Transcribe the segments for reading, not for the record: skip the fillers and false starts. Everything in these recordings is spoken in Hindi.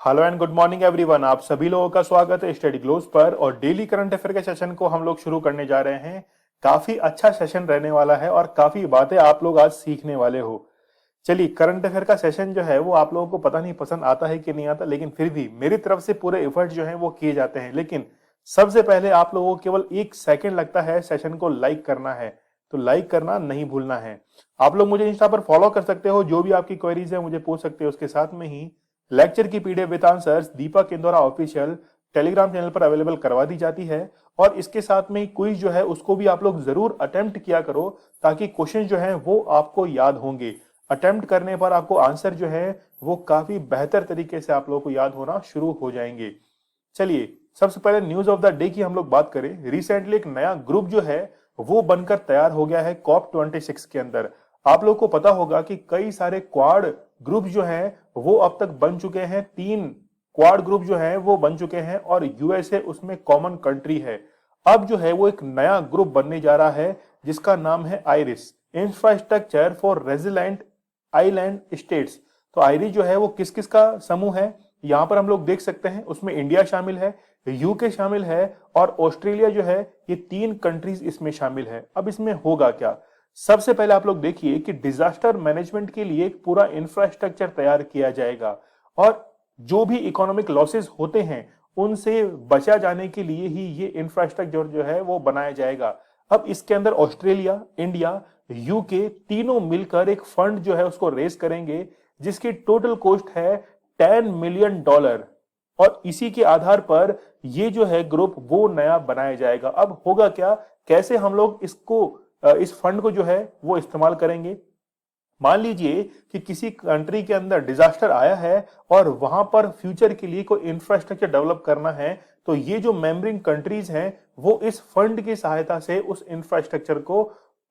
Hello and good morning everyone. आप सभी लोगों का स्वागत है स्टडी ग्लोस पर। और डेली करंट अफेयर के सेशन को हम लोग शुरू करने जा रहे हैं। काफी अच्छा सेशन रहने वाला है और काफी बातें आप लोग आज सीखने वाले हो। चलिए, करंट अफेयर का सेशन जो है वो आप लोगों को पता नहीं पसंद आता है कि नहीं आता, लेकिन फिर भी मेरी तरफ से पूरे एफर्ट जो है वो किए जाते हैं। लेकिन सबसे पहले आप लोगों को केवल 1 सेकंड लगता है सेशन को लाइक करना है, तो लाइक करना नहीं भूलना है। आप लोग मुझे इंस्टा पर फॉलो कर सकते हो, जो भी आपकी क्वेरीज है मुझे पूछ सकते हो। उसके साथ में ही लेक्चर की PDF with answers Deepak Indora official Telegram channel पर अवेलेबल करवा दी जाती है। और इसके साथ में क्विज जो है उसको भी आप लोग जरूर अटेम्प्ट किया करो, ताकि क्वेश्चन जो है वो आपको याद होंगे। अटेम्प्ट करने पर आपको आंसर जो है वो काफी बेहतर तरीके से आप लोगों को याद होना शुरू हो जाएंगे। चलिए, सबसे पहले न्यूज ऑफ द डे की हम लोग बात करें। रिसेंटली एक नया ग्रुप जो है वो बनकर तैयार हो गया है COP26 के अंदर। आप लोग को पता होगा कि कई सारे क्वाड ग्रुप जो हैं वो अब तक बन चुके हैं। 3 क्वाड ग्रुप जो हैं वो बन चुके हैं और यूएसए उसमें कॉमन कंट्री है। अब जो है वो एक नया ग्रुप बनने जा रहा है जिसका नाम है iris, infrastructure for resilient island states. तो आइरिस जो है वो किस किस का समूह है, यहां पर हम लोग देख सकते हैं। उसमें इंडिया शामिल है, यूके शामिल है और ऑस्ट्रेलिया जो है, ये 3 कंट्रीज इसमें शामिल है। अब इसमें होगा क्या, सबसे पहले आप लोग देखिए कि डिजास्टर मैनेजमेंट के लिए एक पूरा इंफ्रास्ट्रक्चर तैयार किया जाएगा और जो भी इकोनॉमिक लॉसेस होते हैं उनसे बचा जाने के लिए ही ये इंफ्रास्ट्रक्चर जो है वो बनाया जाएगा। अब इसके अंदर ऑस्ट्रेलिया, इंडिया, यूके तीनों मिलकर एक फंड जो है उसको रेस करेंगे, जिसकी टोटल कॉस्ट है $10 मिलियन। और इसी के आधार पर ये जो है ग्रुप वो नया बनाया जाएगा। अब होगा क्या, कैसे हम लोग इसको इस फंड को जो है वो इस्तेमाल करेंगे। मान लीजिए कि किसी कंट्री के अंदर डिजास्टर आया है और वहां पर फ्यूचर के लिए कोई इंफ्रास्ट्रक्चर डेवलप करना है, तो ये जो मेंबरिंग कंट्रीज हैं वो इस फंड की सहायता से उस इंफ्रास्ट्रक्चर को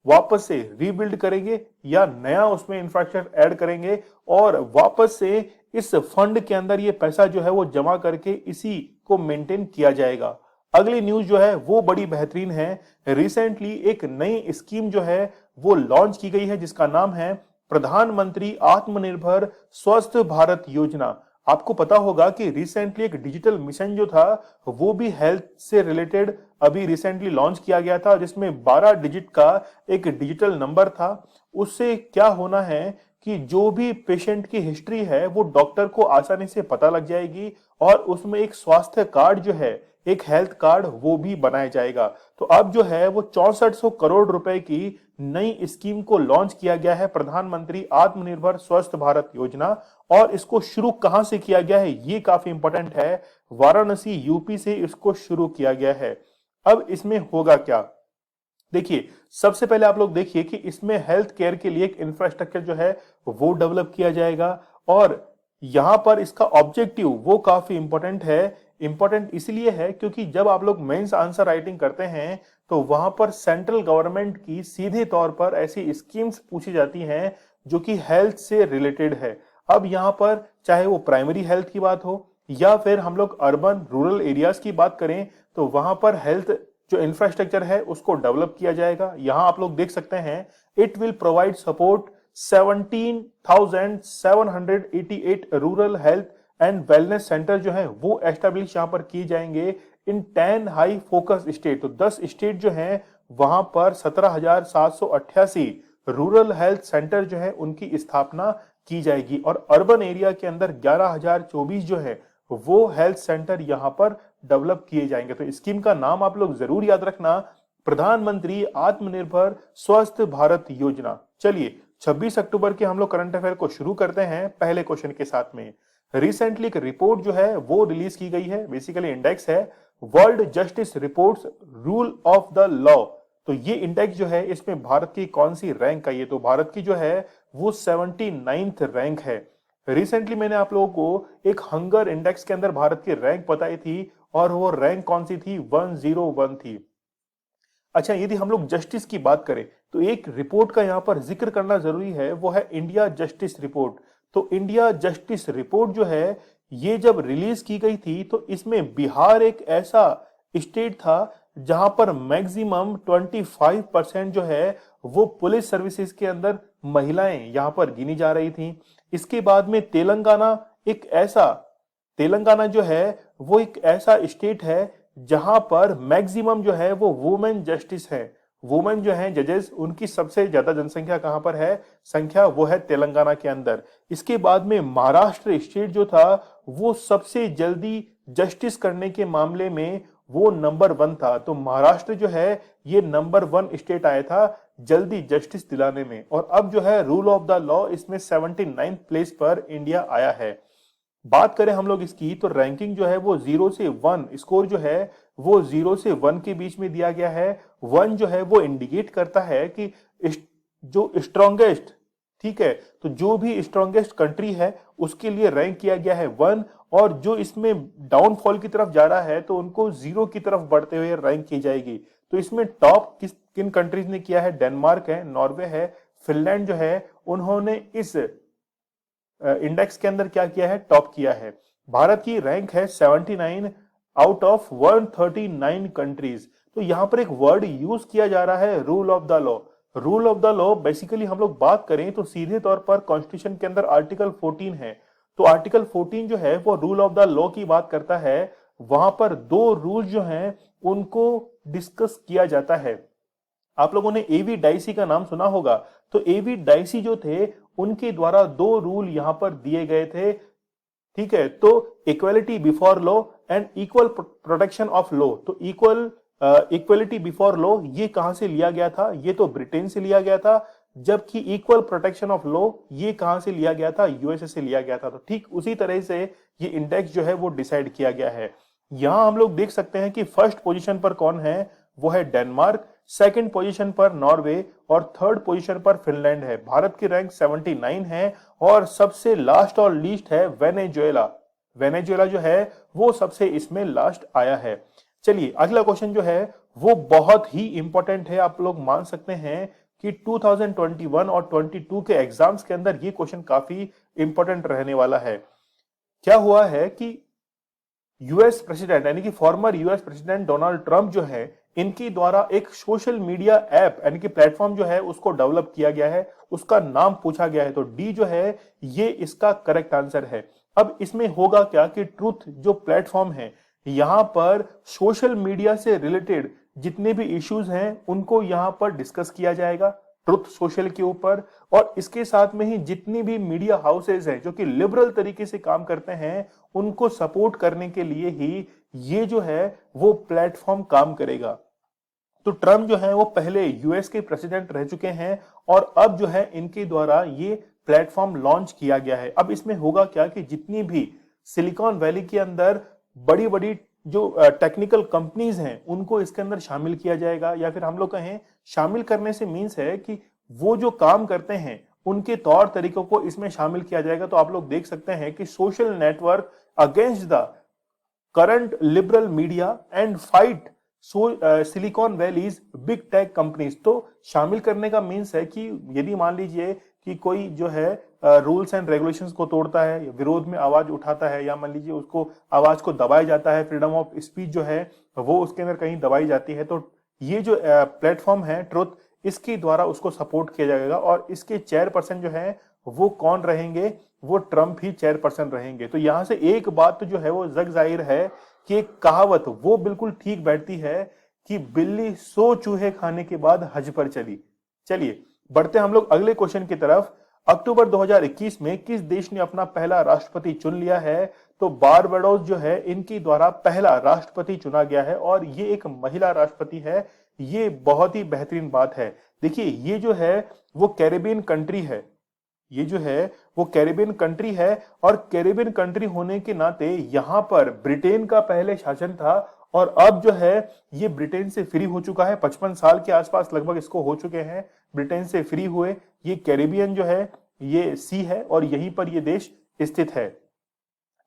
वापस से रीबिल्ड करेंगे या नया उसमें इंफ्रास्ट्रक्चर ऐड करेंगे और वापस से इस फंड के अंदर ये पैसा जो है वो जमा करके इसी को मेंटेन किया जाएगा। अगली न्यूज जो है वो बड़ी बेहतरीन है। रिसेंटली एक नई स्कीम जो है वो लॉन्च की गई है जिसका नाम है प्रधानमंत्री आत्मनिर्भर स्वस्थ भारत योजना। आपको पता होगा कि रिसेंटली एक डिजिटल मिशन जो था वो भी हेल्थ से रिलेटेड अभी रिसेंटली लॉन्च किया गया था, जिसमें 12 डिजिट का एक डिजिटल नंबर था। उससे क्या होना है कि जो भी पेशेंट की हिस्ट्री है वो डॉक्टर को आसानी से पता लग जाएगी और उसमें एक स्वास्थ्य कार्ड जो है, एक हेल्थ कार्ड वो भी बनाया जाएगा। तो अब जो है वो 6400 करोड़ रुपए की नई स्कीम को लॉन्च किया गया है, प्रधानमंत्री आत्मनिर्भर स्वस्थ भारत योजना। और इसको शुरू कहां से किया गया है ये काफी इंपॉर्टेंट है, वाराणसी यूपी से इसको शुरू किया गया है। अब इसमें होगा क्या, देखिए सबसे पहले आप लोग देखिए कि इसमें हेल्थ केयर के लिए एक इंफ्रास्ट्रक्चर जो है वो डेवलप किया जाएगा। और यहां पर इसका ऑब्जेक्टिव वो काफी इंपॉर्टेंट है। इंपॉर्टेंट इसलिए है क्योंकि जब आप लोग मेंस आंसर राइटिंग करते हैं तो वहां पर सेंट्रल गवर्नमेंट की सीधे तौर पर ऐसी स्कीम्स पूछी जाती हैं जो कि हेल्थ से रिलेटेड है। अब यहां पर चाहे वो प्राइमरी हेल्थ की बात हो या फिर हम लोग अर्बन रूरल एरियाज की बात करें, तो वहां पर हेल्थ जो इंफ्रास्ट्रक्चर है उसको डेवलप किया जाएगा। यहां आप लोग देख सकते हैं, it will provide support 17,788 rural health and wellness centre जो है वो एस्टेब्लिश यहां पर किए जाएंगे इन 10 हाई फोकस स्टेट। तो 10 स्टेट जो है वहां पर 17,788 रूरल हेल्थ सेंटर जो है उनकी स्थापना की जाएगी और अर्बन एरिया के अंदर 11,024 जो है वो हेल्थ सेंटर यहां पर डेवलप किए जाएंगे। तो स्कीम का नाम आप लोग जरूर याद रखना, प्रधानमंत्री आत्मनिर्भर स्वस्थ भारत योजना। चलिए, 26 अक्टूबर के हम लोग करंट अफेयर को शुरू करते हैं पहले क्वेश्चन के साथ में। रिसेंटली एक रिपोर्ट जो है वो रिलीज की गई है, बेसिकली इंडेक्स है world justice reports rule of the law. तो ये इंडेक्स जो है इसमें भारत की कौन सी रैंक आई है, तो भारत की जो है वो 79th रैंक है। रिसेंटली मैंने आप लोगों को एक हंगर इंडेक्स के अंदर भारत की रैंक बताई थी और वो रैंक कौन सी थी, 101 थी। अच्छा, यदि हम लोग जस्टिस की बात करें तो एक रिपोर्ट का यहां पर जिक्र करना जरूरी है, वो है इंडिया जस्टिस रिपोर्ट। तो इंडिया जस्टिस रिपोर्ट जो है ये जब रिलीज की गई थी तो इसमें बिहार एक ऐसा स्टेट था जहां पर मैक्सिमम 25% जो है वो पुलिस सर्विसेज के अंदर महिलाएं यहां पर गिनी जा रही थी। इसके बाद में तेलंगाना एक ऐसा तेलंगाना जो है वो एक ऐसा स्टेट है जहां पर मैक्सिमम जो है वो वुमेन जस्टिस है। वुमेन जो है जजेस, उनकी सबसे ज्यादा जनसंख्या कहां पर है, संख्या वो है तेलंगाना के अंदर। इसके बाद में महाराष्ट्र स्टेट जो था वो सबसे जल्दी जस्टिस करने के मामले में वो नंबर 1 था। तो महाराष्ट्र जो है ये नंबर 1 स्टेट आया था जल्दी जस्टिस दिलाने में। और अब जो है रूल ऑफ द लॉ इसमें 79 प्लेस पर इंडिया आया है। बात करें हम लोग इसकी तो रैंकिंग जो है वो 0 से 1, स्कोर जो है वो 0 से 1 के बीच में दिया गया है। 1 जो है वो इंडिकेट करता है कि जो स्ट्रॉन्गेस्ट, ठीक है, तो जो भी स्ट्रॉन्गेस्ट कंट्री है उसके लिए रैंक किया गया है 1। और जो इसमें डाउनफॉल की तरफ जा रहा है तो उनको 0 की तरफ बढ़ते हुए रैंक की जाएगी। तो इसमें टॉप किन कंट्रीज ने किया है, डेनमार्क है, नॉर्वे है, फिनलैंड जो है उन्होंने इस इंडेक्स के अंदर क्या किया है, टॉप किया है। भारत की रैंक है 79 आउट ऑफ 139 कंट्रीज। तो यहां पर एक वर्ड यूज किया जा रहा है rule of the law. Rule of the law basically हम लोग बात करें तो सीधे तौर पर कॉन्स्टिट्यूशन के अंदर आर्टिकल 14 है। तो आर्टिकल 14 जो है वो रूल ऑफ द लॉ की बात करता है। वहां पर 2 रूल जो हैं उनको डिस्कस किया जाता है। आप लोगों ने एवी डाइसी का नाम सुना होगा। तो एवी डाइसी जो थे उनके द्वारा 2 रूल यहां पर दिए गए थे, ठीक है। तो equality before law and equal protection of law. तो इक्वलिटी बिफोर लॉ ये कहां से लिया गया था, ये तो ब्रिटेन से लिया गया था। जबकि इक्वल प्रोटेक्शन ऑफ लॉ ये कहां से लिया गया था, यूएसए से लिया गया था। तो ठीक उसी तरह से ये इंडेक्स जो है वो डिसाइड किया गया है। यहां हम लोग देख सकते हैं कि फर्स्ट पोजीशन पर कौन है, वो है डेनमार्क, सेकंड पोजीशन पर नॉर्वे और थर्ड पोजीशन पर फिनलैंड है। भारत की रैंक 79 है और सबसे लास्ट और लीस्ट है वेनेजुएला। वेनेजुएला जो है वो सबसे इसमें लास्ट आया है। चलिए अगला क्वेश्चन जो है वो बहुत ही इंपॉर्टेंट है। आप लोग मान सकते हैं कि 2021 और 22 के एग्जाम्स के अंदर ये क्वेश्चन काफी इंपॉर्टेंट रहने वाला है। क्या हुआ है कि यूएस प्रेसिडेंट यानी कि former US president Donald Trump जो है इनके द्वारा एक सोशल मीडिया ऐप यानी कि प्लेटफॉर्म जो है उसको डेवलप किया गया है। उसका नाम पूछा गया है तो डी जो है ये इसका करेक्ट आंसर है। अब इसमें होगा क्या कि ट्रूथ जो प्लेटफॉर्म है यहां पर सोशल मीडिया से रिलेटेड जितने भी इश्यूज हैं उनको यहां पर डिस्कस किया जाएगा ट्रुथ सोशल के ऊपर। और इसके साथ में ही जितनी भी मीडिया हाउसेज हैं जो कि लिबरल तरीके से काम करते हैं उनको सपोर्ट करने के लिए ही ये जो है वो प्लेटफॉर्म काम करेगा। तो ट्रम्प जो है वो पहले यूएस के प्रेसिडेंट रह चुके हैं और अब जो है इनके द्वारा ये प्लेटफॉर्म लॉन्च किया गया है। अब इसमें होगा क्या कि जितनी भी सिलिकॉन वैली के अंदर बड़ी बड़ी जो टेक्निकल कंपनीज हैं उनको इसके अंदर शामिल किया जाएगा। या फिर हम लोग कहें शामिल करने से मीन्स है कि वो जो काम करते हैं उनके तौर तरीकों को इसमें शामिल किया जाएगा। तो आप लोग देख सकते हैं कि social network against the current liberal media and fight silicon valleys big tech companies. तो शामिल करने का मीन्स है कि यदि मान लीजिए कि कोई जो है रूल्स एंड रेगुलेशंस को तोड़ता है, विरोध में आवाज उठाता है, या मान लीजिए उसको आवाज को दबाया जाता है, फ्रीडम ऑफ स्पीच जो है वो उसके अंदर कहीं दबाई जाती है, तो ये जो प्लेटफॉर्म है ट्रुथ इसके द्वारा उसको सपोर्ट किया जाएगा। और इसके चेयरपर्सन जो है वो कौन रहेंगे, वो ट्रंप ही चेयरपर्सन रहेंगे। तो यहां से एक बात तो जो है वो जग जाहिर है कि एक कहावत वो बिल्कुल ठीक बैठती है कि बिल्ली 100 चूहे खाने के बाद हज पर चली। चलिए बढ़ते हम लोग अगले क्वेश्चन की तरफ। अक्टूबर 2021 में किस देश ने अपना पहला राष्ट्रपति चुन लिया है? तो बारबाडोस जो है इनके द्वारा पहला राष्ट्रपति चुना गया है और ये एक महिला राष्ट्रपति है। ये बहुत ही बेहतरीन बात है। देखिए ये जो है वो कैरेबियन कंट्री है, ये जो है वो कैरेबियन कंट्री है और कैरेबियन कंट्री होने के नाते यहां पर ब्रिटेन का पहले शासन था और अब जो है ये ब्रिटेन से फ्री हो चुका है। 55 साल के आसपास लगभग इसको हो चुके हैं ब्रिटेन से फ्री हुए। ये कैरेबियन जो है ये सी है और यहीं पर ये देश स्थित है,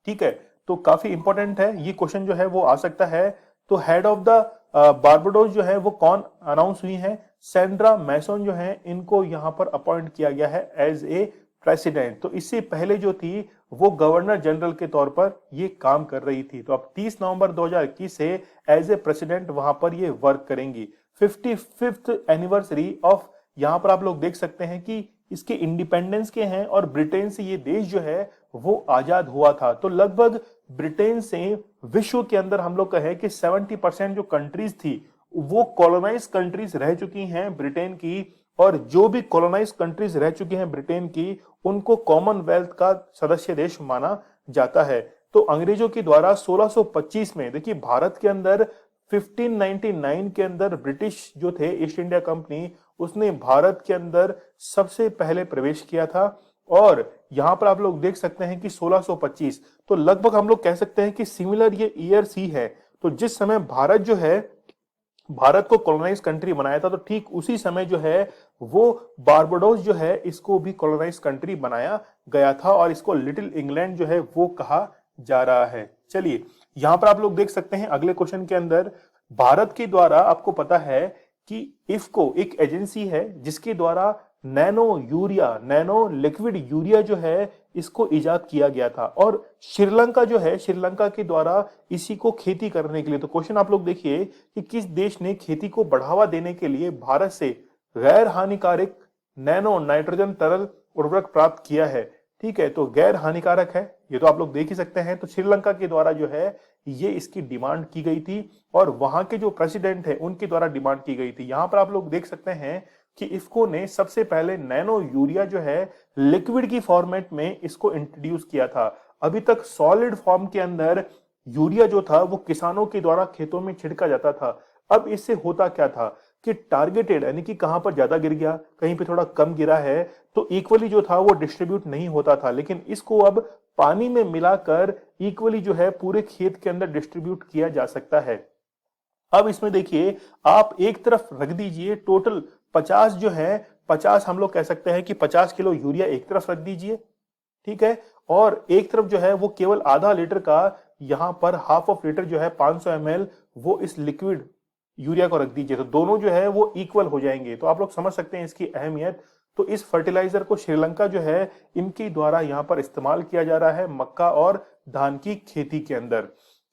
ठीक है। तो काफी इंपॉर्टेंट है ये क्वेश्चन जो है वो आ सकता है। तो हेड ऑफ द बारबाडोस जो है वो कौन अनाउंस हुई है? सैंड्रा मैसन जो है इनको यहां पर अपॉइंट किया गया है एज ए प्रेसिडेंट। तो इससे पहले जो थी वो गवर्नर जनरल के तौर पर ये काम कर रही थी। तो अब 30 नवंबर 2021 से एज ए प्रेसिडेंट वहां पर ये वर्क करेंगी। 55th एनिवर्सरी ऑफ, यहां पर आप लोग देख सकते हैं कि इसके इंडिपेंडेंस के हैं और ब्रिटेन से ये देश जो है वो आजाद हुआ था। तो लगभग ब्रिटेन से विश्व के अंदर हम लोग कहें कि 70% जो कंट्रीज थी वो कॉलोनाइज कंट्रीज रह चुकी हैं ब्रिटेन की, और जो भी कॉलोनाइज कंट्रीज रह चुकी हैं ब्रिटेन की उनको कॉमनवेल्थ का सदस्य देश माना जाता है। तो अंग्रेजों के द्वारा 1625 में, देखिए भारत के अंदर 1599 के अंदर ब्रिटिश जो थे ईस्ट इंडिया कंपनी, उसने भारत के अंदर सबसे पहले प्रवेश किया था। और यहां पर आप लोग देख सकते हैं कि 1625, तो लगभग हम लोग कह सकते हैं कि सिमिलर ये ईयर्स ही है। तो जिस समय भारत जो है, भारत को कॉलोनाइज कंट्री बनाया था, तो ठीक उसी समय जो है वो बारबाडोस जो है इसको भी कॉलोनाइज कंट्री बनाया गया था, और इसको लिटिल इंग्लैंड जो है वो कहा जा रहा है। चलिए यहां पर आप लोग देख सकते हैं अगले क्वेश्चन के अंदर, भारत के द्वारा आपको पता है कि इफको एक एजेंसी है जिसके द्वारा nano urea, nano liquid urea जो है इसको इजाद किया गया था, और श्रीलंका जो है, श्रीलंका के द्वारा इसी को खेती करने के लिए। तो क्वेश्चन आप लोग देखिए कि किस देश ने खेती को बढ़ावा देने के लिए भारत से गैर हानिकारक नैनो नाइट्रोजन तरल उर्वरक प्राप्त किया है। ठीक है, तो गैर हानिकारक है ये तो आप लोग देख ही सकते हैं। तो श्रीलंका के द्वारा जो है ये इसकी डिमांड की गई थी, और वहां के जो प्रेसिडेंट है उनके द्वारा डिमांड की गई थी। यहां पर आप लोग देख सकते हैं कि इफको ने सबसे पहले नैनो यूरिया जो है लिक्विड की फॉर्मेट में इसको इंट्रोड्यूस किया था। अभी तक सॉलिड फॉर्म के अंदर यूरिया जो था वो किसानों के द्वारा खेतों में छिड़का जाता था। अब इससे होता क्या था कि टारगेटेड, यानी कि कहां पर ज्यादा गिर गया, कहीं पे थोड़ा कम गिरा है, तो इक्वली जो था वो डिस्ट्रीब्यूट नहीं होता था। लेकिन इसको अब पानी में मिलाकर इक्वली जो है पूरे खेत के अंदर डिस्ट्रीब्यूट किया जा सकता है। अब इसमें देखिए आप एक तरफ रख दीजिए टोटल 50 जो है, 50 हम लोग कह सकते हैं कि 50 किलो यूरिया एक तरफ रख दीजिए, ठीक है, और एक तरफ जो है वो केवल आधा लीटर का, यहां पर हाफ ऑफ लीटर जो है 500 ml वो इस लिक्विड यूरिया को रख दीजिए। तो दोनों जो है वो इक्वल हो जाएंगे। तो आप लोग समझ सकते हैं इसकी अहमियत। तो इस फर्टिलाइजर को श्रीलंका जो है इनके द्वारा यहां पर इस्तेमाल किया जा रहा है मक्का और धान की खेती के अंदर।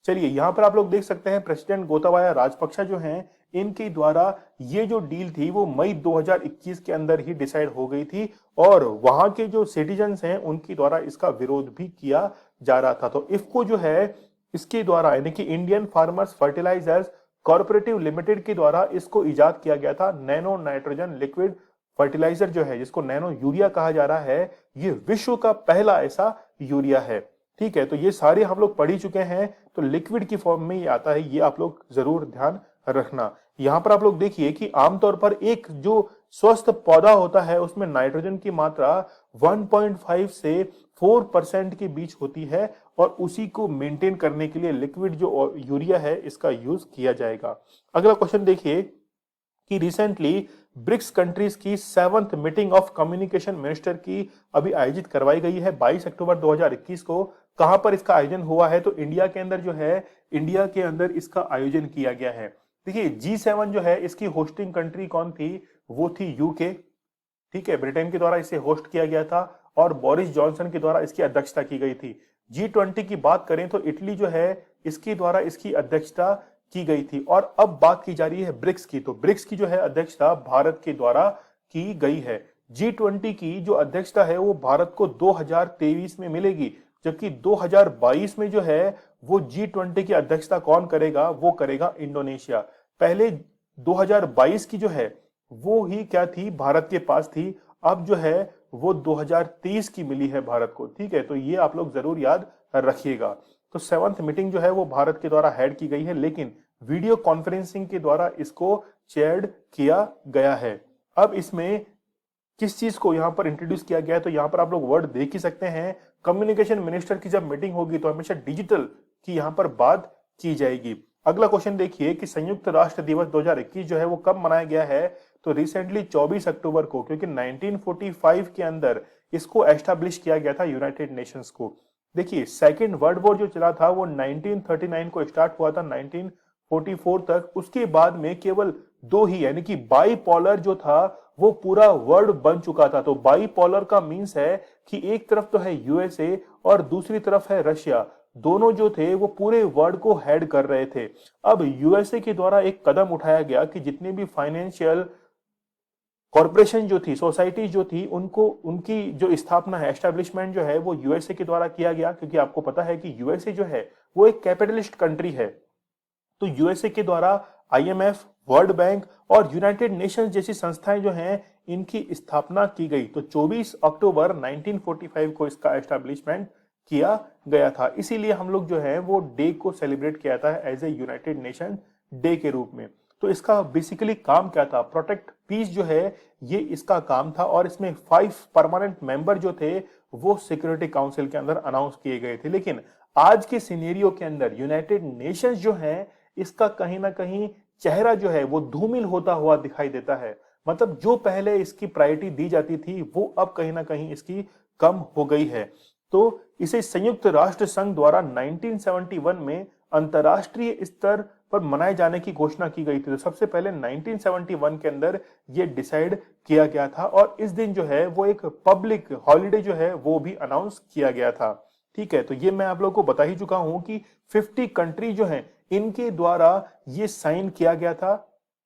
चलिए यहां पर आप लोग देख सकते हैं प्रेसिडेंट गोताबाया राजपक्षे जो हैं इनके द्वारा ये जो डील थी वो मई 2021 के अंदर ही डिसाइड हो गई थी, और वहां के जो सिटीजन्स हैं उनके द्वारा इसका विरोध भी किया जा रहा था। तो इफको जो है इसके द्वारा, यानी कि Indian farmers fertilizers corporative limited के द्वारा इसको इजाद किया गया था। नैनो नाइट्रोजन लिक्विड फर्टिलाइजर जो है जिसको नैनो यूरिया कहा जा रहा है, ये विश्व का पहला ऐसा यूरिया है। ठीक है, तो ये सारे हम लोग पढ़ ही चुके हैं। तो लिक्विड की फॉर्म में ये आता है, ये आप लोग जरूर ध्यान रखना। यहां पर आप लोग देखिए कि आमतौर पर एक जो स्वस्थ पौधा होता है उसमें नाइट्रोजन की मात्रा 1.5 से 4% के बीच होती है, और उसी को मेंटेन करने के लिए लिक्विड जो यूरिया है इसका यूज किया जाएगा। अगला क्वेश्चन देखिए कि रिसेंटली ब्रिक्स कंट्रीज की 7th meeting of communication minister की अभी आयोजित करवाई गई है 22 अक्टूबर 2021 को। कहां पर इसका आयोजन हुआ है? तो इंडिया के अंदर जो है, इंडिया के अंदर इसका आयोजन किया गया है। देखिए G7 जो है इसकी होस्टिंग कंट्री कौन थी? वो थी यूके। ठीक है, ब्रिटेन के द्वारा इसे होस्ट किया गया था और बोरिस जॉनसन के द्वारा इसकी अध्यक्षता की गई थी। G20 की बात करें तो इटली जो है इसके द्वारा इसकी अध्यक्षता की गई थी। और अब बात की जा रही है ब्रिक्स की, तो ब्रिक्स की जो है अध्यक्षता भारत के द्वारा की गई है। G20 की जो अध्यक्षता है वो भारत को 2023 में मिलेगी, जबकि 2022 में जो है वो G20 की अध्यक्षता कौन करेगा? वो करेगा इंडोनेशिया। पहले 2022 की जो है वो ही क्या थी? भारत के पास थी। अब जो है वो 2023 की मिली है भारत को। ठीक है, तो ये आप लोग जरूर याद रखिएगा। तो 7th मीटिंग जो है वो भारत के द्वारा हेड की गई है, लेकिन वीडियो कॉन्फ्रेंसिंग के द्वारा इसको चेयर्ड किया गया है। अब इसमें किस चीज को यहां पर इंट्रोड्यूस किया गया है? तो यहां पर आप लोग वर्ड देख ही सकते हैं। कम्युनिकेशन मिनिस्टर की जब मीटिंग होगी तो हमेशा डिजिटल की यहां पर बात की जाएगी। अगला क्वेश्चन देखिए कि संयुक्त राष्ट्र दिवस 2021 जो है वो कब मनाया गया है? तो रिसेंटली 24 अक्टूबर को, क्योंकि 1945 के अंदर इसको एस्टैब्लिश किया गया था यूनाइटेड नेशंस को। देखिए सेकेंड वर्ल्ड वॉर जो चला था वो 1939 को स्टार्ट हुआ था 1944 तक। उसके बाद में केवल दो ही, यानी कि बाईपोलर जो था वो पूरा वर्ल्ड बन चुका था। तो बाईपोलर का मींस है कि एक तरफ तो है यूएसए और दूसरी तरफ है रशिया। दोनों जो थे वो पूरे वर्ल्ड को हेड कर रहे थे। अब यूएसए के द्वारा एक कदम उठाया गया कि जितने भी फाइनेंशियल कॉरपोरेशन जो थी, सोसाइटी जो थी, उनको उनकी जो स्थापना है, एस्टेब्लिशमेंट जो है वो यूएसए के द्वारा किया गया, क्योंकि आपको पता है कि यूएसए जो है वो एक कैपिटलिस्ट कंट्री है। तो यूएसए के द्वारा आईएमएफ, वर्ल्ड बैंक और यूनाइटेड नेशंस जैसी संस्थाएं जो हैं इनकी स्थापना की गई। तो 24 अक्टूबर 1945 को इसका एस्टेब्लिशमेंट किया गया था। इसीलिए हम लोग जो है वो डे को सेलिब्रेट किया था as a United Nation day के रूप में। तो इसका बेसिकली काम क्या था? प्रोटेक्ट पीस जो है ये इसका काम था, और इसमें 5 परमानेंट मेंबर जो थे वो सिक्योरिटी काउंसिल के अंदर अनाउंस किए गए थे। लेकिन आज के सिनेरियो के अंदर यूनाइटेड नेशंस जो है इसका कहीं ना कहीं चेहरा जो है वो धूमिल होता हुआ दिखाई देता है। मतलब जो पहले इसकी प्रायोरिटी दी जाती थी वो अब कहीं ना कहीं इसकी कम हो गई है। तो इसे संयुक्त राष्ट्र संघ द्वारा 1971 में अंतरराष्ट्रीय स्तर पर मनाए जाने की घोषणा की गई थी। तो सबसे पहले 1971 के अंदर ये डिसाइड किया गया था, और इस दिन जो है वो एक पब्लिक हॉलिडे जो है वो भी अनाउंस किया गया था। ठीक है, तो ये मैं आप लोगों को बता ही चुका हूं कि 50 कंट्री जो है इनके द्वारा ये साइन किया गया था।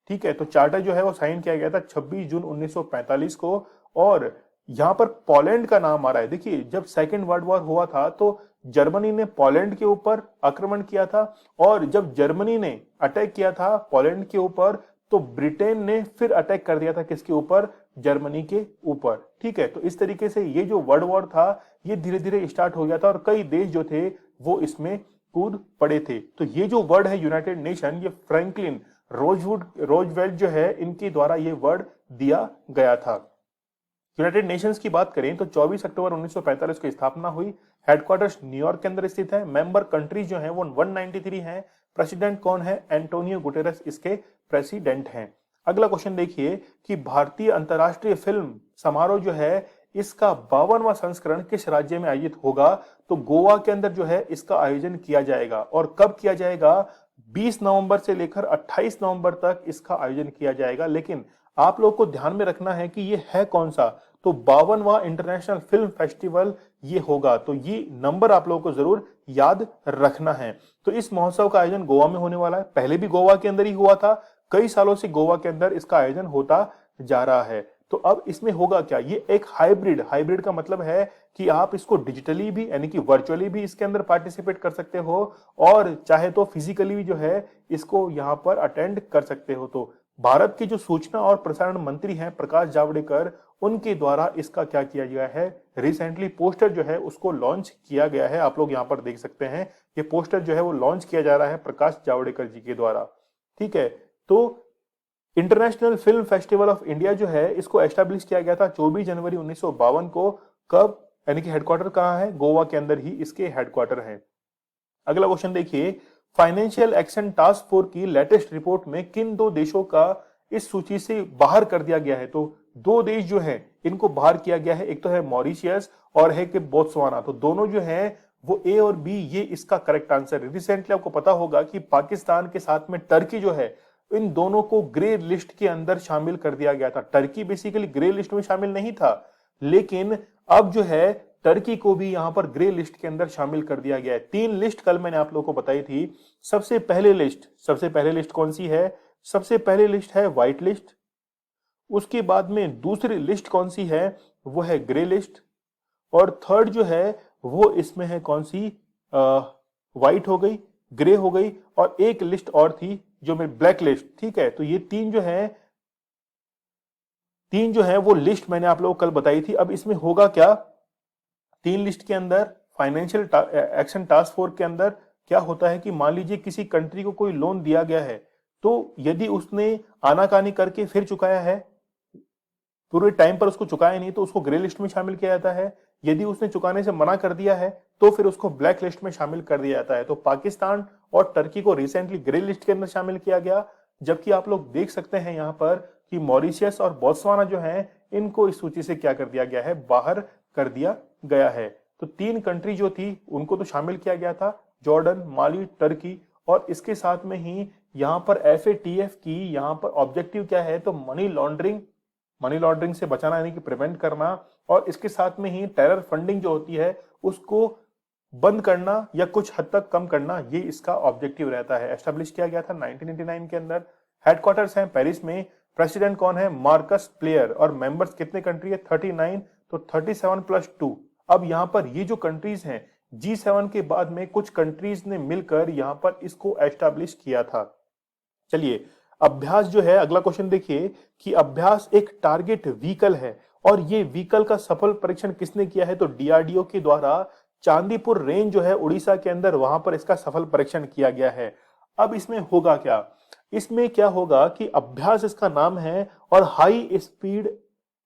ठीक है, तो चार्टर जो है वो साइन किया गया था 26 जून 1945 को। और यहां पर पोलैंड का नाम आ रहा है। देखिए, जब सेकेंड वर्ल्ड वॉर हुआ था तो जर्मनी ने पोलैंड के ऊपर आक्रमण किया था, और जब जर्मनी ने अटैक किया था पोलैंड के ऊपर तो ब्रिटेन ने फिर अटैक कर दिया था किसके ऊपर? जर्मनी के ऊपर। ठीक है, तो इस तरीके से ये जो वर्ल्ड वॉर था ये धीरे धीरे स्टार्ट हो गया था, और कई देश जो थे वो इसमें कूद पड़े थे। तो ये जो वर्ड है यूनाइटेड नेशन, ये फ्रैंकलिन रोजवेल्ट जो है इनके द्वारा ये वर्ड दिया गया था। यूनाइटेड नेशंस की बात करें तो 24 अक्टूबर 1945 को स्थापना हुई। हेडक्वार्टर्स न्यूयॉर्क के अंदर स्थित है। मेंबर कंट्रीज जो है वो 193 हैं। प्रेसिडेंट कौन है? एंटोनियो गुटेरेस इसके प्रेसिडेंट हैं। अगला क्वेश्चन देखिए कि भारतीय अंतर्राष्ट्रीय फिल्म समारोह जो है इसका 52वां संस्करण किस राज्य में आयोजित होगा? तो गोवा के अंदर जो है इसका आयोजन किया जाएगा। और कब किया जाएगा? 20 नवंबर से लेकर 28 नवंबर तक इसका आयोजन किया जाएगा। लेकिन आप लोग को ध्यान में रखना है कि ये है कौन सा? तो 52वां इंटरनेशनल फिल्म फेस्टिवल ये होगा। तो ये नंबर आप लोगों को जरूर याद रखना है। तो इस महोत्सव का आयोजन गोवा में होने वाला है। पहले भी गोवा के अंदर ही हुआ था, कई सालों से गोवा के अंदर इसका आयोजन होता जा रहा है। तो अब इसमें होगा क्या? ये एक हाइब्रिड का मतलब है कि आप इसको डिजिटली भी यानी कि वर्चुअली भी इसके अंदर पार्टिसिपेट कर सकते हो, और चाहे तो फिजिकली भी जो है इसको यहाँ पर अटेंड कर सकते हो। तो भारत के जो सूचना और प्रसारण मंत्री हैं प्रकाश जावड़ेकर, उनके द्वारा इसका क्या किया गया है? रिसेंटली पोस्टर जो है उसको लॉन्च किया गया है। आप लोग यहाँ पर देख सकते हैं ये पोस्टर जो है वो लॉन्च किया जा रहा है प्रकाश जावड़ेकर जी के द्वारा। ठीक है, तो international film festival of India जो है इसको एस्टैब्लिश किया गया था 24 जनवरी 1952 को। कब? यानी कि हेडक्वार्टर कहाँ है? गोवा के अंदर ही इसके हेडक्वार्टर है। अगला क्वेश्चन देखिए, फाइनेंशियल एक्शन टास्क फोर्स की लेटेस्ट रिपोर्ट में किन दो देशों का इस सूची से बाहर कर दिया गया है? तो दो देश जो हैं इनको बाहर किया गया है, एक तो है मॉरिशियस और है कि बोत्सवाना। तो दोनों जो हैं वो ए और बी, ये इसका करेक्ट आंसर है। रिसेंटली आपको पता होगा कि पाकिस्तान के साथ में टर्की जो है इन दोनों को ग्रे लिस्ट के अंदर शामिल कर दिया गया था। टर्की बेसिकली ग्रे लिस्ट में शामिल नहीं था, लेकिन अब जो है टर्की को भी यहां पर ग्रे लिस्ट के अंदर शामिल कर दिया गया है। 3 लिस्ट कल मैंने आप लोगों को बताई थी। सबसे पहले लिस्ट कौन सी है? सबसे पहले लिस्ट है व्हाइट लिस्ट। उसके बाद में दूसरी लिस्ट कौन सी है? वो है ग्रे लिस्ट। और थर्ड जो है वो इसमें है कौन सी? व्हाइट हो गई, ग्रे हो गई, और एक लिस्ट और थी जो मैं ब्लैक लिस्ट। ठीक है, तो ये तीन जो है वो लिस्ट मैंने आप लोगों को कल बताई थी। अब इसमें होगा क्या? 3 लिस्ट के अंदर फाइनेंशियल एक्शन टास्क फोर्स के अंदर क्या होता है कि मान लीजिए किसी कंट्री को कोई लोन दिया गया है, तो यदि उसने आनाकानी करके फिर चुकाया है, पूरे टाइम पर उसको चुकाया नहीं, तो उसको ग्रे लिस्ट में शामिल किया जाता है। यदि उसने चुकाने से मना कर दिया है तो फिर उसको ब्लैक लिस्ट में शामिल कर दिया जाता है। तो पाकिस्तान और टर्की को रिसेंटली ग्रे लिस्ट के अंदर शामिल किया गया, जबकि आप लोग देख सकते हैं यहाँ पर कि मॉरिशियस और बोत्सवाना जो है इनको इस सूची से क्या कर दिया गया है? बाहर कर दिया गया है। तो 3 कंट्री जो थी उनको तो शामिल किया गया था, जॉर्डन, माली, टर्की। और इसके साथ में ही यहाँ पर FATF की यहाँ पर ऑब्जेक्टिव क्या है? तो मनी लॉन्ड्रिंग से बचाना यानी कि प्रिवेंट करना, और इसके साथ में ही टेरर फंडिंग जो होती है उसको बंद करना या कुछ हद तक कम करना, ये इसका ऑब्जेक्टिव रहता है। एस्टेब्लिश किया गया था 1999 के अंदर। हेडक्वार्टर्स हैं पेरिस में। प्रेसिडेंट कौन है? Marcus player. और मेंबर्स कितने कंट्री है? 39, तो 37 प्लस 2। अब यहां पर ये जो कंट्रीज हैं G7 के बाद में कुछ कंट्रीज ने मिलकर यहां पर इसको एस्टैब्लिश किया था। चलिए, अभ्यास जो है, अगला क्वेश्चन देखिए कि अभ्यास एक टारगेट व्हीकल है और ये व्हीकल का सफल परीक्षण किसने किया है? तो डीआरडीओ के द्वारा चांदीपुर रेंज जो है उड़ीसा के अंदर, वहां पर इसका सफल परीक्षण किया गया है। अब इसमें होगा क्या? इसमें क्या होगा कि अभ्यास इसका नाम है और high speed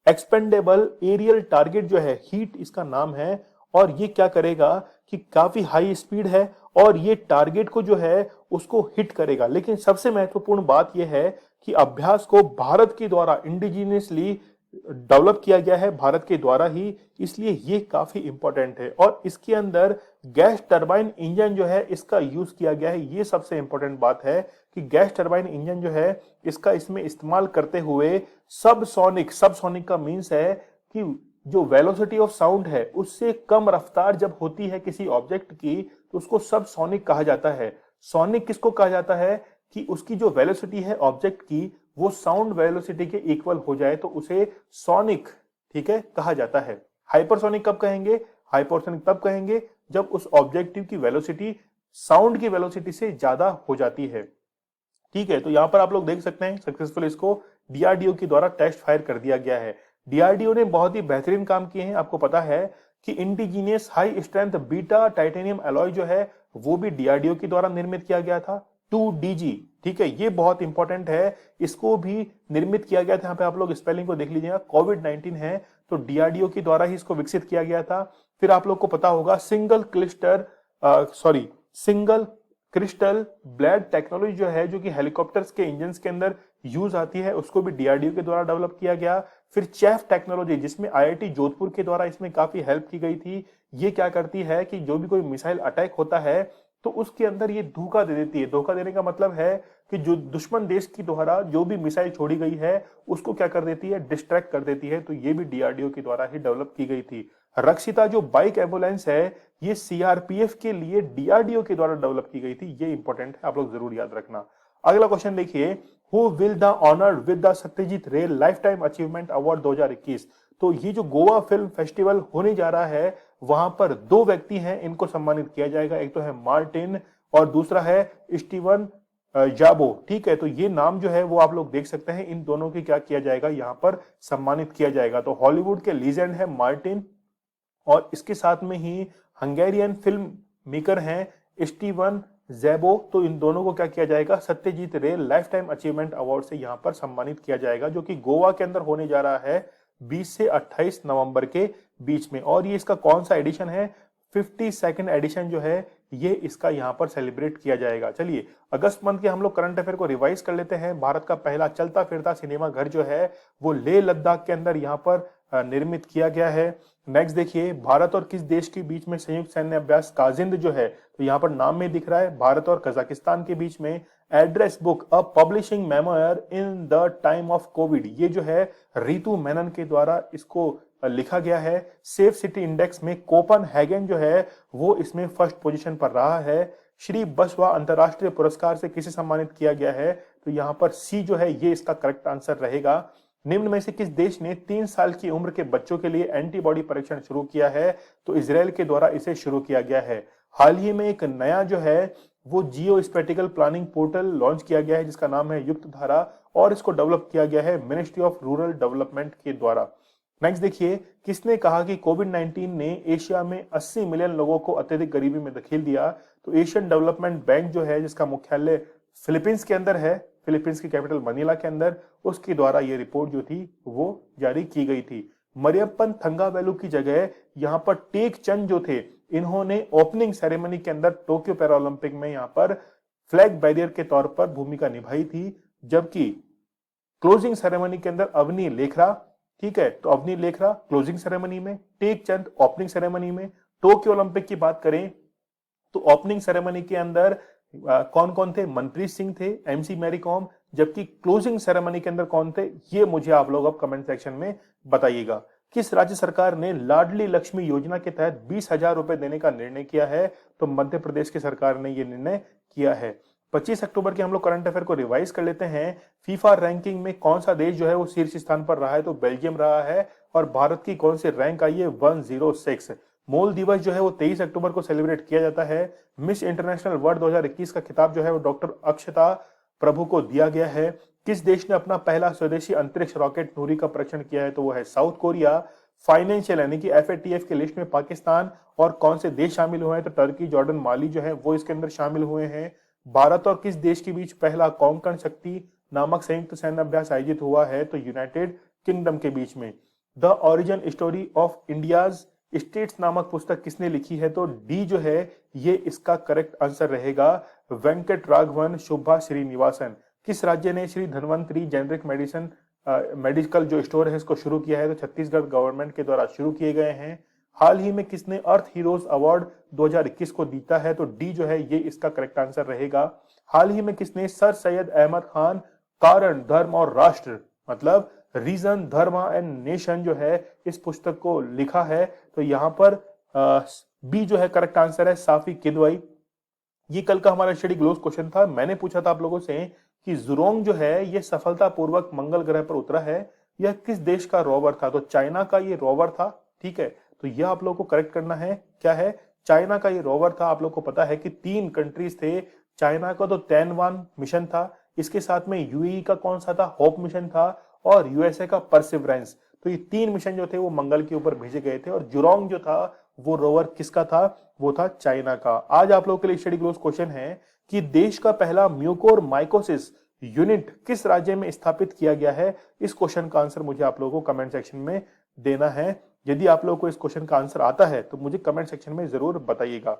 expendable aerial target जो है, हीट इसका नाम है। और ये क्या करेगा कि काफी हाई स्पीड है और ये टारगेट को जो है उसको हिट करेगा। लेकिन सबसे महत्वपूर्ण बात यह है कि अभ्यास को भारत के द्वारा इंडिजिनियसली डेवलप किया गया है, भारत के द्वारा ही, इसलिए ये काफी इंपॉर्टेंट है। और इसके अंदर गैस टरबाइन इंजन जो है इसका यूज किया गया है। ये सबसे इंपॉर्टेंट बात है कि गैस टरबाइन इंजन जो है इसका इसमें इस्तेमाल करते हुए सबसोनिक का मीन्स है कि जो वेलोसिटी ऑफ साउंड है उससे कम रफ्तार जब होती है किसी ऑब्जेक्ट की तो उसको सबसोनिक कहा जाता है। सोनिक किसको कहा जाता है? कि उसकी जो वेलोसिटी है ऑब्जेक्ट की वो साउंड वेलोसिटी के इक्वल हो जाए तो उसे सोनिक, ठीक है, कहा जाता है। हाइपरसोनिक कब कहेंगे? हाइपरसोनिक तब कहेंगे जब उस ऑब्जेक्टिव की वेलोसिटी साउंड की वेलोसिटी से ज्यादा हो जाती है। ठीक है, तो यहां पर आप लोग देख सकते हैं सक्सेसफुल इसको डीआरडीओ के द्वारा टेस्ट फायर कर दिया गया है। डीआरडीओ ने बहुत ही बेहतरीन काम किए हैं। आपको पता है कि indigenous high strength beta titanium alloy जो है वो भी डीआरडीओ के द्वारा निर्मित किया गया था, 2DG। ठीक है, ये बहुत इंपॉर्टेंट है, इसको भी निर्मित किया गया था। यहाँ पे आप लोग स्पेलिंग को देख लीजिएगा, कोविड-19 है तो डीआरडीओ के द्वारा ही इसको विकसित किया गया था। फिर आप लोग को पता होगा सिंगल क्रिस्टल ब्लेड टेक्नोलॉजी जो है, जो कि हेलीकॉप्टर्स के इंजन के अंदर यूज आती है, उसको भी डीआरडीओ के द्वारा डेवलप किया गया। फिर चेफ टेक्नोलॉजी, जिसमें आईआईटी जोधपुर के द्वारा इसमें काफी हेल्प की गई थी। ये क्या करती है कि जो भी कोई मिसाइल अटैक होता है तो उसके अंदर ये धोखा दे देती है। धोखा देने का मतलब है कि जो दुश्मन देश की द्वारा जो भी मिसाइल छोड़ी गई है उसको क्या कर देती है? डिस्ट्रैक्ट कर देती है। तो ये भी डीआरडीओ के द्वारा ही डेवलप की गई थी। रक्षिता जो बाइक एम्बुलेंस है ये सीआरपीएफ के लिए डीआरडीओ के द्वारा डेवलप की गई थी। ये इंपॉर्टेंट है, आप लोग जरूर याद रखना। अगला क्वेश्चन देखिए, who will the honour with the Satyajit Ray life time achievement award 2021। तो ये जो गोवा फिल्म फेस्टिवल होने जा रहा है वहां पर दो व्यक्ति हैं, इनको सम्मानित किया जाएगा। एक तो है मार्टिन और दूसरा है स्टीवन जाबो। ठीक है, तो ये नाम जो है वो आप लोग देख सकते हैं। इन दोनों की क्या किया जाएगा? यहाँ पर सम्मानित किया जाएगा। तो हॉलीवुड के लीजेंड है मार्टिन और इसके साथ में ही हंगेरियन फिल्म मेकर हैं स्टीवन जैबो। तो इन दोनों को क्या किया जाएगा? Satyajit Ray life time achievement award से यहाँ पर सम्मानित किया जाएगा, जो कि गोवा के अंदर होने जा रहा है 20 से 28 नवंबर के बीच में। और ये इसका कौन सा एडिशन है? 52nd एडिशन जो है ये इसका यहाँ पर सेलिब्रेट किया जाएगा। चलिए, अगस्त मंथ के हम लोग करंट अफेयर को रिवाइज कर लेते हैं। भारत का पहला चलता फिरता सिनेमा घर जो है वो लेह लद्दाख के अंदर यहाँ पर निर्मित किया गया है। नेक्स्ट देखिए, भारत और किस देश के बीच में संयुक्त सैन्य अभ्यास काजिंद जो है, तो यहाँ पर नाम में दिख रहा है भारत और कजाकिस्तान के बीच में। Address book a publishing memoir in the time of Covid, ये जो है रितु मेनन के द्वारा इसको लिखा गया है। सेफ सिटी इंडेक्स में कोपनहेगन जो है वो इसमें फर्स्ट पोजीशन पर रहा है। श्री बसवा अंतरराष्ट्रीय पुरस्कार से किसे सम्मानित किया गया है? तो यहाँ पर सी जो है ये इसका करेक्ट आंसर रहेगा। निम्न में से किस देश ने 3 साल की उम्र के बच्चों के लिए एंटीबॉडी परीक्षण शुरू किया है? तो इजराइल के द्वारा इसे शुरू किया गया है। हाल ही में एक नया जो है वो जियो स्पेटिकल प्लानिंग पोर्टल लॉन्च किया गया है जिसका नाम है युक्त धारा और इसको डेवलप किया गया है मिनिस्ट्री ऑफ रूरल डेवलपमेंट के द्वारा। नेक्स्ट देखिए, किसने कहा कि कोविड-19 ने एशिया में 80 मिलियन लोगों को अत्यधिक गरीबी में धकेल दिया? तो एशियन डेवलपमेंट बैंक जो है, जिसका मुख्यालय फिलीपींस के अंदर है, फिलीपींस की कैपिटल मनीला के अंदर, उसके द्वारा ये रिपोर्ट जो थी वो जारी की गई थी। मरियप्पन थंगावेलु की जगह यहाँ पर टेक चंद जो थे, इन्होंने ओपनिंग सेरेमनी के अंदर टोक्यो पैरालंपिक में यहाँ पर फ्लैग बैरियर के तौर पर भूमिका निभाई थी, जबकि क्लोजिंग सेरेमनी के अंदर अवनी लेखरा, ठीक है, तो अवनी लेखरा क्लोजिंग सेरेमनी में, टेक चंद ओपनिंग सेरेमनी में। टोक्यो ओलंपिक की बात करें तो ओपनिंग सेरेमनी के अंदर कौन कौन थे? मनप्रीत सिंह थे, एमसी मैरी कॉम, जबकि क्लोजिंग सेरेमनी के अंदर कौन थे? ये मुझे आप लोग अब कमेंट सेक्शन में बताइएगा। किस राज्य सरकार ने लाडली लक्ष्मी योजना के तहत 20,000 रुपए देने का निर्णय किया है? तो मध्य प्रदेश की सरकार ने यह निर्णय किया है। 25 अक्टूबर के हम लोग करंट अफेयर को रिवाइज कर लेते हैं। फीफा रैंकिंग में कौन सा देश जो है वो शीर्ष स्थान पर रहा है, तो बेल्जियम रहा है। और भारत की कौन सी रैंक आई है, 106। मूल दिवस जो है वो 23 अक्टूबर को सेलिब्रेट किया जाता है। मिस इंटरनेशनल वर्ल्ड 2021 का खिताब जो है वो डॉक्टर अक्षता प्रभु को दिया गया है। किस देश ने अपना पहला स्वदेशी अंतरिक्ष रॉकेट नूरी का परीक्षण किया है, तो वो है साउथ कोरिया। फाइनेंशियल यानी कि FATF की लिस्ट में पाकिस्तान और कौन से देश शामिल हुए हैं, तो टर्की, जॉर्डन, माली जो है वो इसके अंदर शामिल हुए हैं। भारत और किस देश के बीच पहला कोंकण शक्ति नामक संयुक्त सैन्य अभ्यास आयोजित हुआ है, तो यूनाइटेड किंगडम के बीच में। The origin story of India's states नामक पुस्तक किसने लिखी है, तो डी जो है ये इसका करेक्ट आंसर रहेगा, वेंकट राघवन शुभा श्रीनिवासन। किस राज्य ने श्री धन्वंतरी जेनरिक मेडिकल जो स्टोर है इसको शुरू किया है, तो छत्तीसगढ़ गवर्नमेंट के द्वारा शुरू किए गए हैं। हाल ही में किसने अर्थ हीरोज अवार्ड 2021 को जीता है, तो डी जो है ये इसका करेक्ट आंसर रहेगा। हाल ही में किसने सर सैयद अहमद खान कारण धर्म और राष्ट्र मतलब रीजन धर्म एंड नेशन जो है इस पुस्तक को लिखा है, तो यहाँ पर बी जो है करेक्ट आंसर है, साफी किदवई। ये कल का हमारा स्टडी ग्लोस क्वेश्चन था। मैंने पूछा था आप लोगों से कि जुरोंग जो है ये सफलतापूर्वक मंगल ग्रह पर उतरा है, यह किस देश का रोवर था, तो चाइना का ये रोवर था। ठीक है, तो यह आप लोगों को करेक्ट करना है, क्या है, चाइना का ये रोवर था। आप लोग को पता है कि 3 कंट्रीज थे, चाइना का तो तैनवान मिशन था, इसके साथ में यूएई का कौन सा था, होप मिशन था, और यूएसए का परसिवरेंस। तो ये 3 मिशन जो थे वो मंगल के ऊपर भेजे गए थे, और जुरोंग जो था वो रोवर किसका था, वो था चाइना का। आज आप लोगों के लिए स्टडी ग्लोस क्वेश्चन है कि देश का पहला म्यूकोर माइकोसिस यूनिट किस राज्य में स्थापित किया गया है। इस क्वेश्चन का आंसर मुझे आप लोगों को कमेंट सेक्शन में देना है। यदि आप लोगों को इस क्वेश्चन का आंसर आता है तो मुझे कमेंट सेक्शन में जरूर बताइएगा।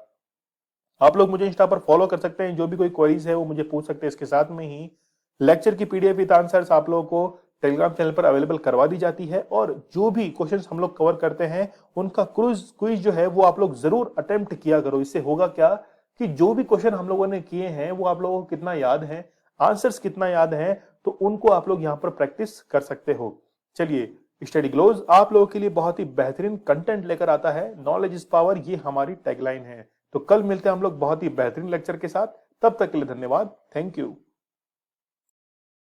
आप लोग मुझे इंस्टा पर फॉलो कर सकते हैं, जो भी कोई क्वेरीज है वो मुझे पूछ सकते हैं। इसके साथ में ही लेक्चर की PDF विद आंसर्स आप लोगों को टेलीग्राम चैनल पर अवेलेबल करवा दी जाती है, और जो भी क्वेश्चंस हम लोग कवर करते हैं उनका क्विज जो है वो आप लोग जरूर अटेम्प्ट किया करो। इससे होगा क्या कि जो भी क्वेश्चन हम लोगों ने किए हैं वो आप लोगों को कितना याद है, आंसर्स कितना याद है, तो उनको आप लोग यहाँ पर प्रैक्टिस कर सकते हो। चलिए, स्टडी ग्लोज आप लोगों के लिए बहुत ही बेहतरीन कंटेंट लेकर आता है। नॉलेज इज पावर, ये हमारी टैगलाइन है। तो कल मिलते हैं हम लोग बहुत ही बेहतरीन लेक्चर के साथ। तब तक के लिए धन्यवाद, थैंक यू।